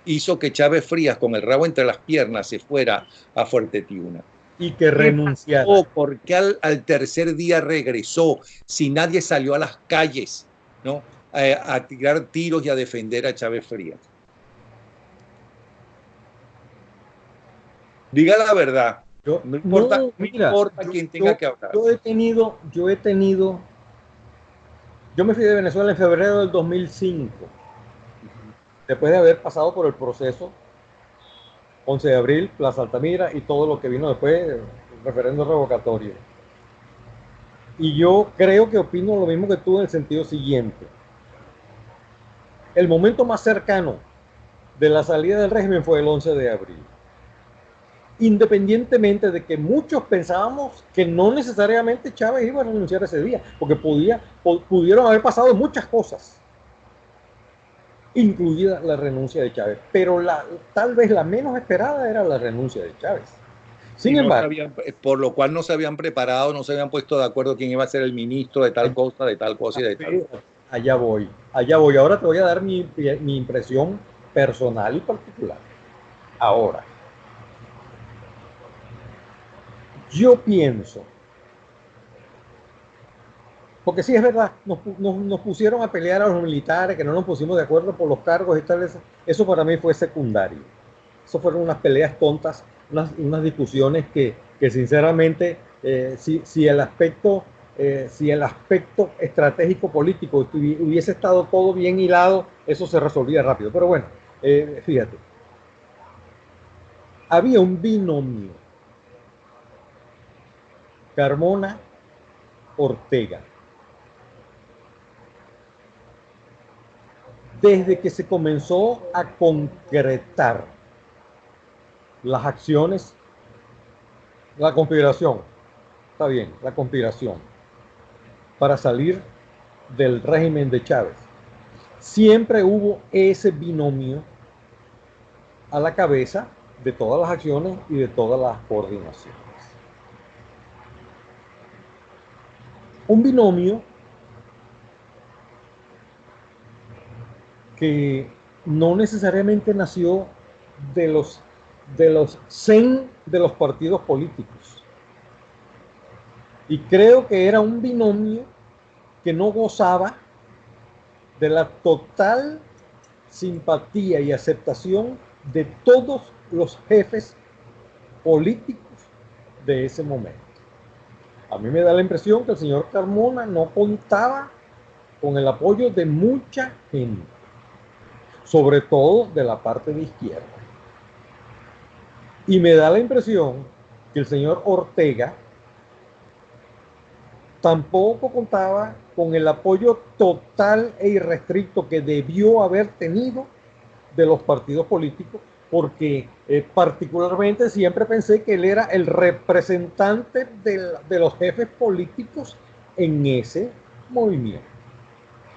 hizo que Chávez Frías, con el rabo entre las piernas, se fuera a Fuerte Tiuna.
Y que renunciara.
¿Por qué al tercer día regresó si nadie salió a las calles, ¿no? A tirar tiros y a defender a Chávez Frías? Diga la verdad. No importa quién tenga que hablar.
Yo me fui de Venezuela en febrero del 2005, después de haber pasado por el proceso 11 de abril, Plaza Altamira y todo lo que vino después, el referendo revocatorio. Y yo creo que opino lo mismo que tú en el sentido siguiente. El momento más cercano de la salida del régimen fue el 11 de abril. Independientemente de que muchos pensábamos que no necesariamente Chávez iba a renunciar ese día, porque pudieron haber pasado muchas cosas, incluida la renuncia de Chávez, pero tal vez la menos esperada era la renuncia de Chávez. Sin embargo,
por lo cual no se habían preparado, no se habían puesto de acuerdo quién iba a ser el ministro de tal cosa y de tal.
Allá voy. Ahora te voy a dar mi impresión personal y particular. Ahora, yo pienso, porque sí es verdad, nos pusieron a pelear a los militares, que no nos pusimos de acuerdo por los cargos y tal, eso para mí fue secundario. Eso fueron unas peleas tontas, unas discusiones que sinceramente, si el aspecto estratégico político hubiese estado todo bien hilado, eso se resolvía rápido. Pero bueno, fíjate, había un binomio, Carmona-Ortega. Desde que se comenzó a concretar las acciones, la conspiración, está bien, la conspiración, para salir del régimen de Chávez, siempre hubo ese binomio a la cabeza de todas las acciones y de todas las coordinaciones. Un binomio que no necesariamente nació de los zen de los partidos políticos. Y creo que era un binomio que no gozaba de la total simpatía y aceptación de todos los jefes políticos de ese momento. A mí me da la impresión que el señor Carmona no contaba con el apoyo de mucha gente, sobre todo de la parte de izquierda. Y me da la impresión que el señor Ortega tampoco contaba con el apoyo total e irrestricto que debió haber tenido de los partidos políticos, porque particularmente siempre pensé que él era el representante de los jefes políticos en ese movimiento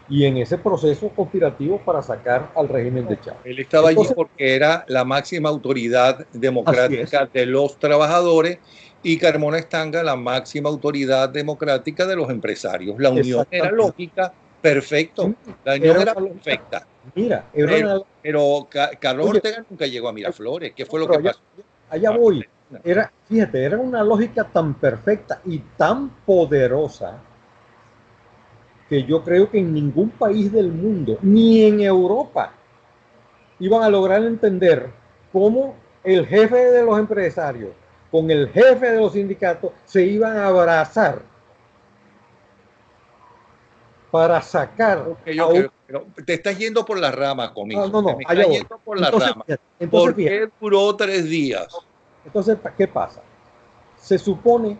y en ese proceso conspirativo para sacar al régimen de Chávez.
Él estaba allí porque era la máxima autoridad democrática de los trabajadores y Carmona Estanga la máxima autoridad democrática de los empresarios. La unión era lógica, perfecto. La unión era perfecta.
Mira,
pero Carlos Ortega nunca llegó a Miraflores. ¿Qué fue lo que pasó?
Allá voy. Fíjate, era una lógica tan perfecta y tan poderosa que yo creo que en ningún país del mundo, ni en Europa, iban a lograr entender cómo el jefe de los empresarios con el jefe de los sindicatos se iban a abrazar para sacar...
Pero te estás yendo por las ramas, Comiso.
No,
te estás yendo por las ramas. ¿Por qué duró 3 días?
Entonces, ¿qué pasa? Se supone...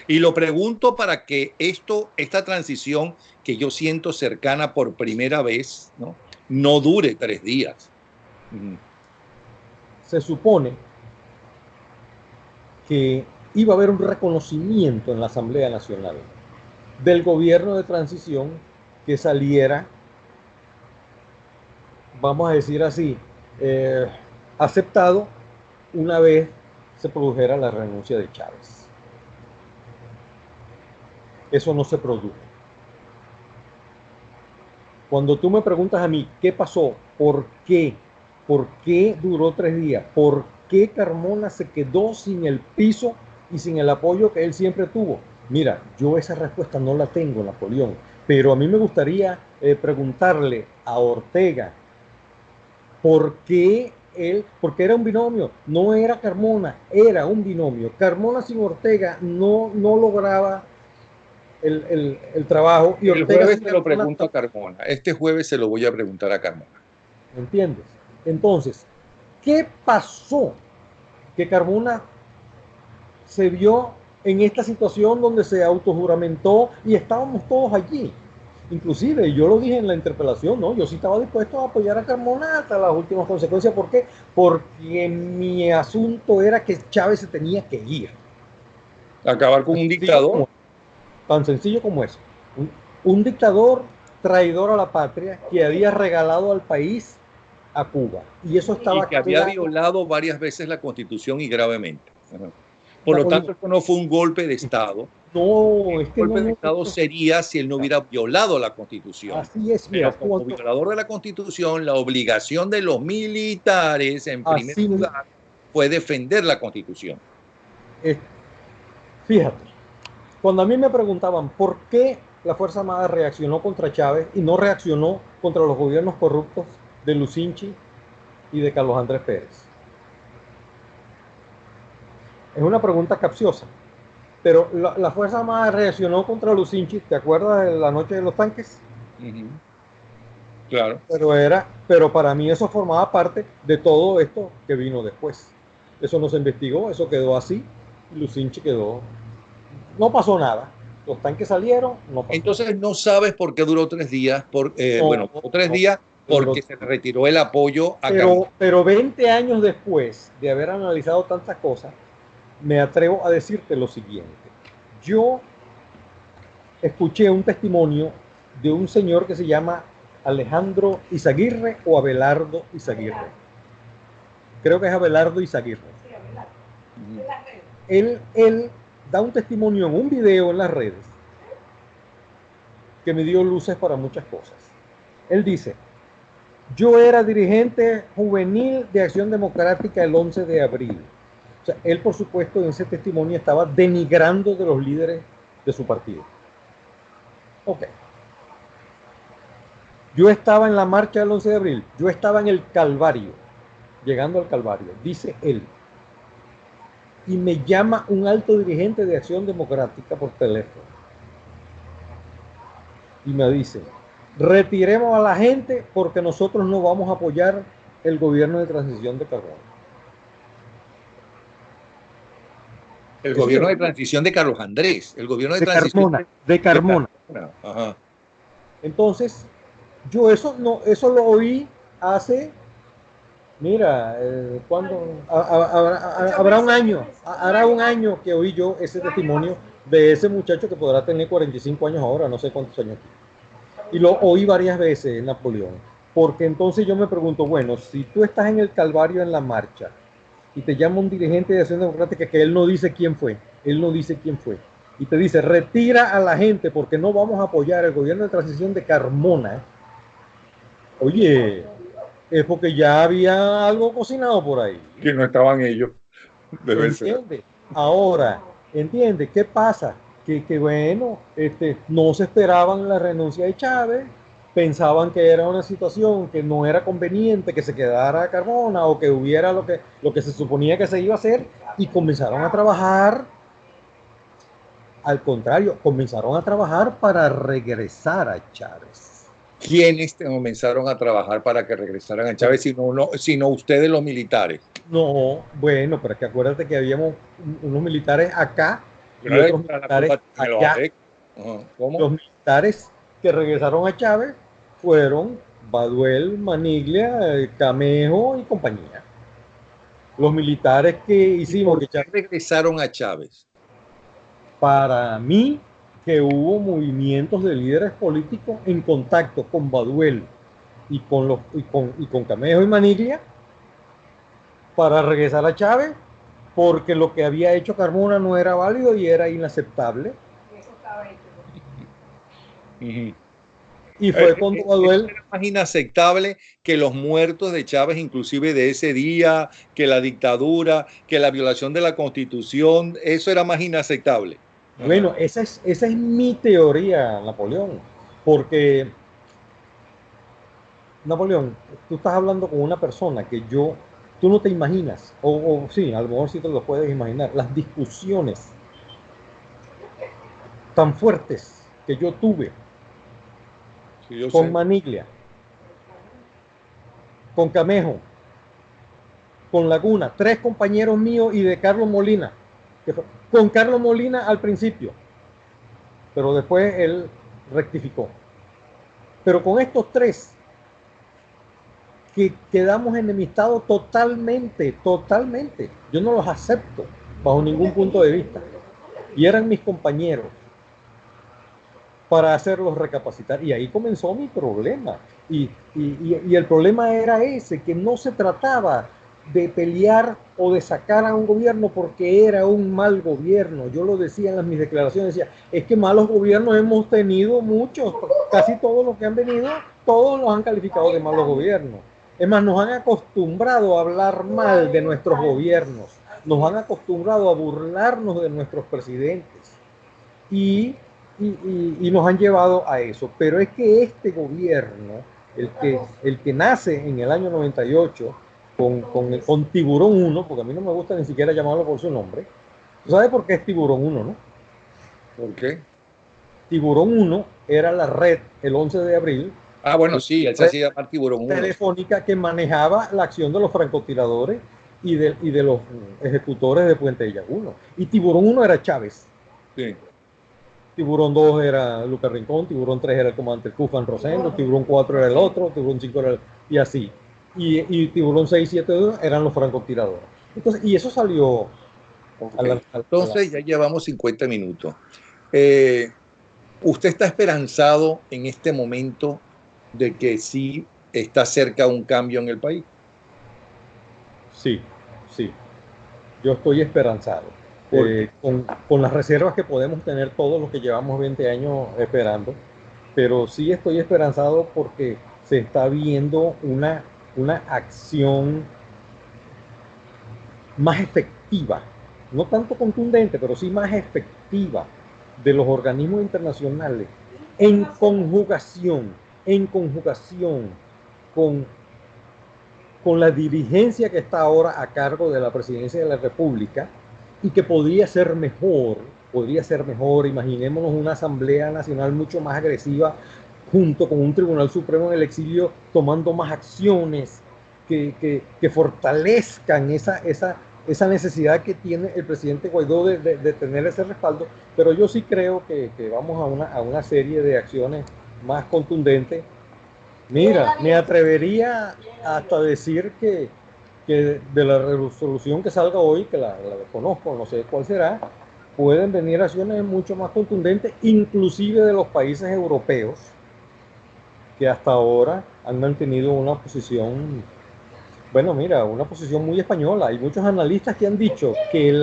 Y lo pregunto para que esta transición que yo siento cercana por primera vez, no dure 3 días.
Se supone que iba a haber un reconocimiento en la Asamblea Nacional del gobierno de transición que saliera, vamos a decir así, aceptado una vez se produjera la renuncia de Chávez. Eso no se produjo. Cuando tú me preguntas a mí qué pasó, por qué duró 3 días, por qué Carmona se quedó sin el piso y sin el apoyo que él siempre tuvo, mira, yo esa respuesta no la tengo, Napoleón, pero a mí me gustaría preguntarle a Ortega porque era un binomio, no era Carmona, era un binomio. Carmona sin Ortega no lograba el trabajo. Y
el jueves se lo pregunto a Carmona. Este jueves se lo voy a preguntar a Carmona.
¿Entiendes? Entonces, ¿qué pasó? Que Carmona se vio en esta situación donde se autojuramentó y estábamos todos allí. Inclusive, yo lo dije en la interpelación, ¿no? Yo sí estaba dispuesto a apoyar a Carmona hasta las últimas consecuencias. ¿Por qué? Porque mi asunto era que Chávez se tenía que ir.
Acabar con un dictador.
Tan sencillo como eso. Un dictador traidor a la patria que había regalado al país a Cuba. Y eso estaba
y que había violado varias veces la Constitución y gravemente. Por lo tanto, esto no fue un golpe de Estado.
No, es que
el golpe
no,
de Estado sería si él no hubiera violado la Constitución.
Así es, mira,
pero como violador de la Constitución, la obligación de los militares, en primer lugar, fue defender la Constitución.
Fíjate, cuando a mí me preguntaban por qué la Fuerza Armada reaccionó contra Chávez y no reaccionó contra los gobiernos corruptos de Lucinchi y de Carlos Andrés Pérez, es una pregunta capciosa. Pero la Fuerza Armada reaccionó contra Lucinchi, ¿te acuerdas de la noche de los tanques?
Claro.
Pero para mí eso formaba parte de todo esto que vino después. Eso no se investigó, eso quedó así, y Lucinchi quedó. No pasó nada. Los tanques salieron, no pasó.
Entonces no sabes por qué duró 3 días. Bueno, 3 días porque se retiró el apoyo a
pero 20 años después de haber analizado tantas cosas, me atrevo a decirte lo siguiente. Yo escuché un testimonio de un señor que se llama Alejandro Izaguirre o Abelardo Izaguirre. Creo que es Abelardo Izaguirre. Él da un testimonio en un video en las redes que me dio luces para muchas cosas. Él dice: yo era dirigente juvenil de Acción Democrática el 11 de abril. O sea, él, por supuesto, en ese testimonio estaba denigrando de los líderes de su partido. Ok. Yo estaba en la marcha del 11 de abril. Yo estaba en el Calvario, llegando al Calvario, dice él. Y me llama un alto dirigente de Acción Democrática por teléfono. Y me dice: retiremos a la gente porque nosotros no vamos a apoyar el gobierno de transición de Carmona.
El gobierno de transición de Carlos Andrés. El gobierno de transición
de Carmona.
Ajá.
Entonces, yo eso lo oí hace, mira, ¿cuándo? Habrá un año. Hará un año que oí yo ese testimonio de ese muchacho que podrá tener 45 años ahora, no sé cuántos años. Y lo oí varias veces en Napoleón. Porque entonces yo me pregunto, bueno, si tú estás en el Calvario en la marcha y te llama un dirigente de Acción Democrática que él no dice quién fue, y te dice: retira a la gente porque no vamos a apoyar el gobierno de transición de Carmona. Oye, es porque ya había algo cocinado por ahí.
Que no estaban ellos. Debe ser.
Ahora, ¿entiende? ¿Qué pasa? Que bueno, no se esperaban la renuncia de Chávez, pensaban que era una situación que no era conveniente que se quedara Carmona o que hubiera lo que se suponía que se iba a hacer, y comenzaron a trabajar. Al contrario, comenzaron a trabajar para regresar a Chávez.
¿Quiénes comenzaron a trabajar para que regresaran a Chávez, sino ustedes, los militares?
No, bueno, pero es que acuérdate que habíamos unos militares acá y otros militares allá.
¿Cómo?
Los militares que regresaron a Chávez fueron Baduel, Maniglia, Camejo y compañía. Los militares que hicimos...
¿Por qué regresaron a Chávez?
Para mí, que hubo movimientos de líderes políticos en contacto con Baduel y con Camejo y Maniglia para regresar a Chávez, porque lo que había hecho Carmona no era válido y era inaceptable. Eso estaba hecho. Y fue cuando Baduel...
Era más inaceptable que los muertos de Chávez, inclusive de ese día, que la dictadura, que la violación de la Constitución. Eso era más inaceptable.
Bueno, esa es mi teoría, Napoleón. Porque, Napoleón, tú estás hablando con una persona que tú no te imaginas, o sí, a lo mejor sí te lo puedes imaginar, las discusiones tan fuertes que yo tuve con Maniglia, con Camejo, con Laguna, 3 compañeros míos y de Carlos Molina, con Carlos Molina al principio, pero después él rectificó. Pero con estos 3 que quedamos enemistados totalmente, yo no los acepto bajo ningún punto de vista, y eran mis compañeros, para hacerlos recapacitar. Y ahí comenzó mi problema. Y el problema era ese, que no se trataba de pelear o de sacar a un gobierno porque era un mal gobierno. Yo lo decía en mis declaraciones, decía, es que malos gobiernos hemos tenido muchos, casi todos los que han venido, todos los han calificado de malos gobiernos. Es más, nos han acostumbrado a hablar mal de nuestros gobiernos, nos han acostumbrado a burlarnos de nuestros presidentes y nos han llevado a eso. Pero es que este gobierno, el que nace en el año 98, con Tiburón 1, porque a mí no me gusta ni siquiera llamarlo por su nombre. ¿Tú sabes por qué es Tiburón 1, no?
¿Por qué?
Tiburón 1 era la red, el 11 de abril.
Ah, bueno, sí, él se hacía llamar Tiburón 1.
Telefónica que manejaba la acción de los francotiradores y de los ejecutores de Puente de Llaguno. Y Tiburón 1 era Chávez.
Sí.
Tiburón 2 era Lucas Rincón, Tiburón 3 era el comandante Cufán Rosendo, Tiburón 4 era el otro, Tiburón 5 era el... y así. Y Tiburón 6 y 7 eran los francotiradores. Entonces, y eso salió...
Okay. Entonces ya llevamos 50 minutos. ¿Usted está esperanzado en este momento de que sí está cerca un cambio en el país?
Sí, sí. Yo estoy esperanzado. Con las reservas que podemos tener todos los que llevamos 20 años esperando, pero sí estoy esperanzado porque se está viendo una acción más efectiva, no tanto contundente, pero sí más efectiva de los organismos internacionales en conjugación con la dirigencia que está ahora a cargo de la presidencia de la República y que podría ser mejor, imaginémonos una Asamblea Nacional mucho más agresiva junto con un Tribunal Supremo en el exilio tomando más acciones que fortalezcan esa necesidad que tiene el presidente Guaidó de tener ese respaldo, pero yo sí creo que vamos a una serie de acciones más contundentes. Mira, me atrevería hasta decir que de la resolución que salga hoy, que la conozco, no sé cuál será, pueden venir acciones mucho más contundentes, inclusive de los países europeos, que hasta ahora han mantenido una posición, bueno, mira, una posición muy española. Hay muchos analistas que han dicho que el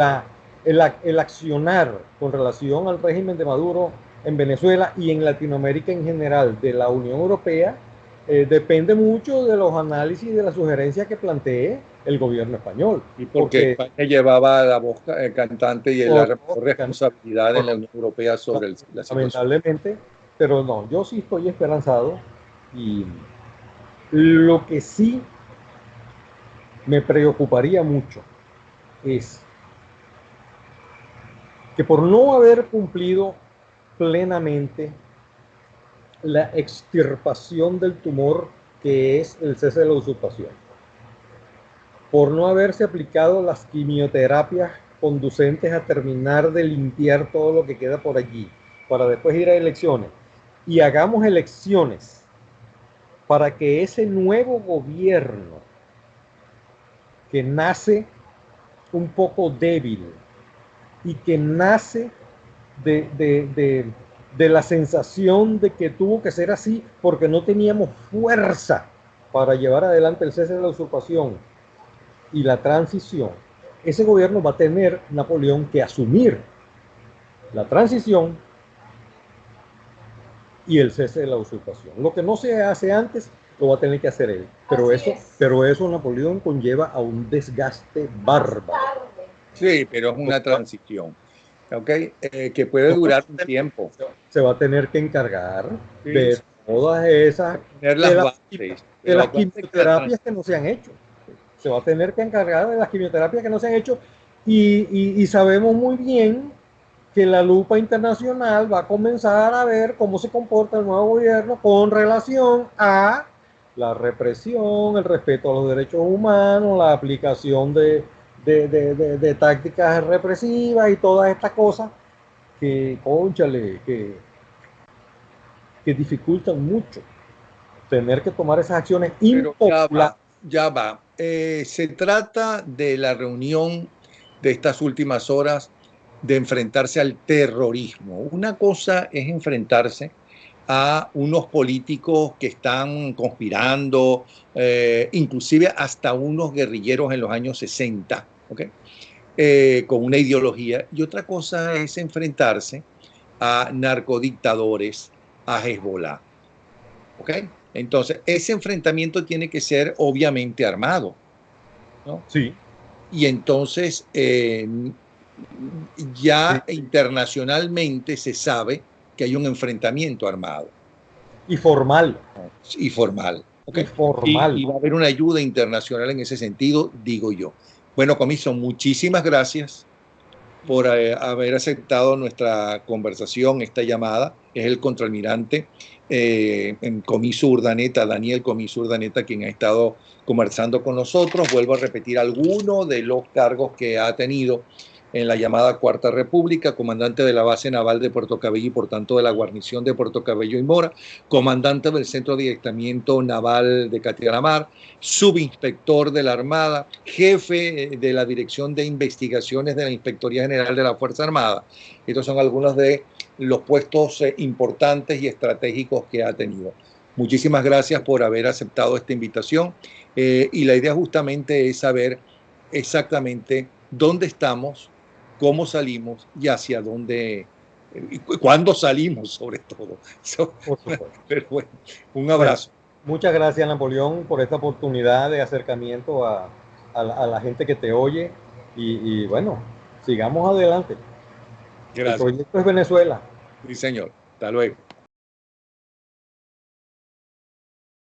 accionar con relación al régimen de Maduro en Venezuela y en Latinoamérica en general de la Unión Europea depende mucho de los análisis y de las sugerencias que plantee el gobierno español.
Y porque España llevaba la voz cantante y la responsabilidad en la Unión Europea sobre la situación.
Lamentablemente, pero no, yo sí estoy esperanzado y lo que sí me preocuparía mucho es que por no haber cumplido plenamente la extirpación del tumor que es el cese de la usurpación, por no haberse aplicado las quimioterapias conducentes a terminar de limpiar todo lo que queda por allí, para después ir a elecciones, y hagamos elecciones para que ese nuevo gobierno que nace un poco débil y que nace de la sensación de que tuvo que ser así porque no teníamos fuerza para llevar adelante el cese de la usurpación y la transición, ese gobierno va a tener, Napoleón, que asumir la transición y el cese de la usurpación. Lo que no se hace antes lo va a tener que hacer él. Pero eso, Napoleón, conlleva a un desgaste bárbaro.
Sí, pero es una transición, ¿okay? Que puede durar un tiempo.
Se va a tener que encargar de todas esas,
de
las quimioterapias que no se han hecho. Se va a tener que encargar de las quimioterapias que no se han hecho y sabemos muy bien que la lupa internacional va a comenzar a ver cómo se comporta el nuevo gobierno con relación a la represión, el respeto a los derechos humanos, la aplicación de tácticas represivas y todas estas cosas que, cónchale, que dificultan mucho tener que tomar esas acciones impopulares.
Ya va. Se trata de la reunión de estas últimas horas de enfrentarse al terrorismo. Una cosa es enfrentarse a unos políticos que están conspirando, inclusive hasta unos guerrilleros en los años 60, ¿okay? Con una ideología, y otra cosa es enfrentarse a narcodictadores, a Hezbollah. ¿Okay? Entonces, ese enfrentamiento tiene que ser obviamente armado, ¿no?
Sí.
Y entonces ya internacionalmente se sabe que hay un enfrentamiento armado.
Y formal.
Y formal. ¿Okay?
Y formal.
Y va a haber una ayuda internacional en ese sentido, digo yo. Bueno, Comiso, muchísimas gracias por haber aceptado nuestra conversación, esta llamada. Es el contraalmirante Comiso Urdaneta, Daniel Comiso Urdaneta, quien ha estado conversando con nosotros. Vuelvo a repetir algunos de los cargos que ha tenido en la llamada Cuarta República: comandante de la base naval de Puerto Cabello y por tanto de la guarnición de Puerto Cabello y Mora, comandante del Centro de Adiestramiento Naval de Castelamar, subinspector de la Armada, jefe de la Dirección de Investigaciones de la Inspectoría General de la Fuerza Armada. Estos son algunos de los puestos importantes y estratégicos que ha tenido. Muchísimas gracias por haber aceptado esta invitación, y la idea justamente es saber exactamente dónde estamos, cómo salimos y hacia dónde, y cuándo salimos, sobre todo. Pero bueno, un abrazo.
Bueno, muchas gracias, Napoleón, por esta oportunidad de acercamiento a la gente que te oye, y bueno, sigamos adelante.
Gracias.
El proyecto es Venezuela.
Sí, señor. Hasta luego.